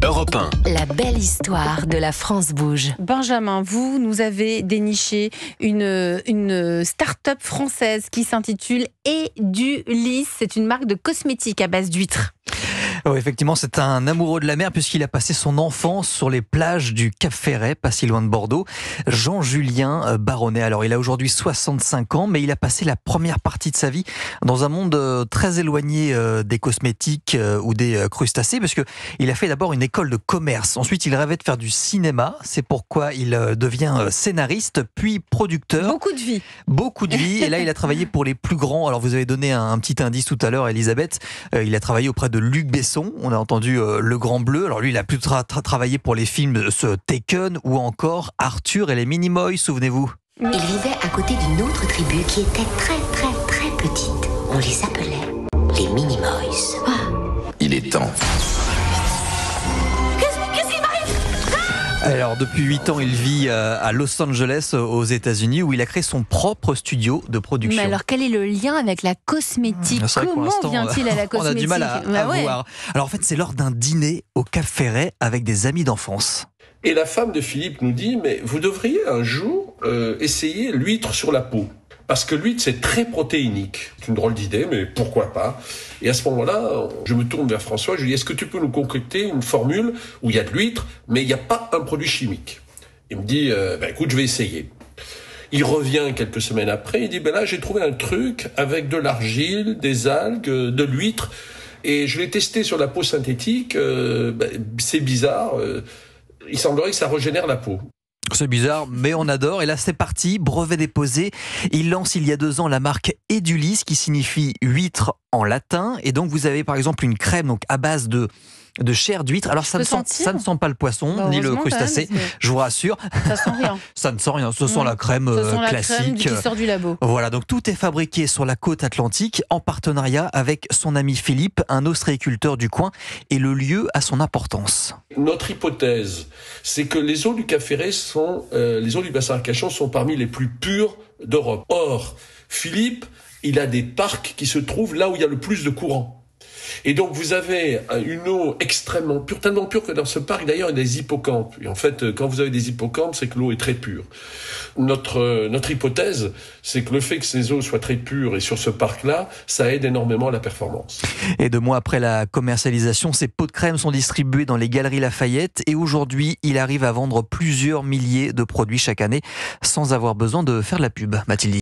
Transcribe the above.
Europe 1. La belle histoire de la France bouge. Benjamin, vous nous avez déniché une start-up française qui s'intitule Edulis. C'est une marque de cosmétiques à base d'huîtres. Oui, effectivement, c'est un amoureux de la mer puisqu'il a passé son enfance sur les plages du Cap Ferret, pas si loin de Bordeaux. Jean-Julien Baronnet. Alors, il a aujourd'hui 65 ans, mais il a passé la première partie de sa vie dans un monde très éloigné des cosmétiques ou des crustacés, parce que il a fait d'abord une école de commerce. Ensuite, il rêvait de faire du cinéma. C'est pourquoi il devient scénariste, puis producteur. Beaucoup de vie. Beaucoup de vie. Et là, il a travaillé pour les plus grands. Alors, vous avez donné un petit indice tout à l'heure, Elisabeth. Il a travaillé auprès de Luc Besson. On a entendu Le Grand Bleu. Alors lui, il a plutôt travaillé pour les films Taken ou encore Arthur et les Minimoys, souvenez-vous. Il vivait à côté d'une autre tribu qui était très petite. On les appelait les Minimoys. Il est temps. Alors depuis 8 ans, il vit à Los Angeles aux États-Unis où il a créé son propre studio de production. Mais alors quel est le lien avec la cosmétique? Comment vient-il à la cosmétique? On a du mal à voir. Alors en fait, c'est lors d'un dîner au Cap Ferret avec des amis d'enfance. Et la femme de Philippe nous dit, mais vous devriez un jour essayer l'huître sur la peau. Parce que l'huître, c'est très protéinique. C'est une drôle d'idée, mais pourquoi pas? Et à ce moment-là, je me tourne vers François, je lui dis, est-ce que tu peux nous concocter une formule où il y a de l'huître, mais il n'y a pas un produit chimique? Il me dit, écoute, je vais essayer. Il revient quelques semaines après, il dit, là, j'ai trouvé un truc avec de l'argile, des algues, de l'huître, et je l'ai testé sur la peau synthétique, c'est bizarre, il semblerait que ça régénère la peau. C'est bizarre, mais on adore. Et là, c'est parti, brevet déposé. Il lance il y a 2 ans la marque Edulis, qui signifie huître en latin. Et donc, vous avez par exemple une crème donc à base de chair d'huître. Alors, ça ne sent pas le poisson, ni le crustacé, je vous rassure. Ça sent rien. Ça ne sent rien, ce sent la crème classique. La crème qui sort du labo. Voilà, donc tout est fabriqué sur la côte atlantique en partenariat avec son ami Philippe, un ostréiculteur du coin. Et le lieu a son importance. Notre hypothèse, c'est que les eaux du Cap Ferret les eaux du bassin Arcachon sont parmi les plus pures d'Europe. Or, Philippe, il a des parcs qui se trouvent là où il y a le plus de courant. Et donc vous avez une eau extrêmement pure, tellement pure que dans ce parc d'ailleurs il y a des hippocampes. Et en fait, quand vous avez des hippocampes, c'est que l'eau est très pure. Notre hypothèse, c'est que le fait que ces eaux soient très pures et sur ce parc-là, ça aide énormément à la performance. Et 2 mois après la commercialisation, ces pots de crème sont distribués dans les galeries Lafayette. Et aujourd'hui, il arrive à vendre plusieurs milliers de produits chaque année sans avoir besoin de faire de la pub. Mathilde.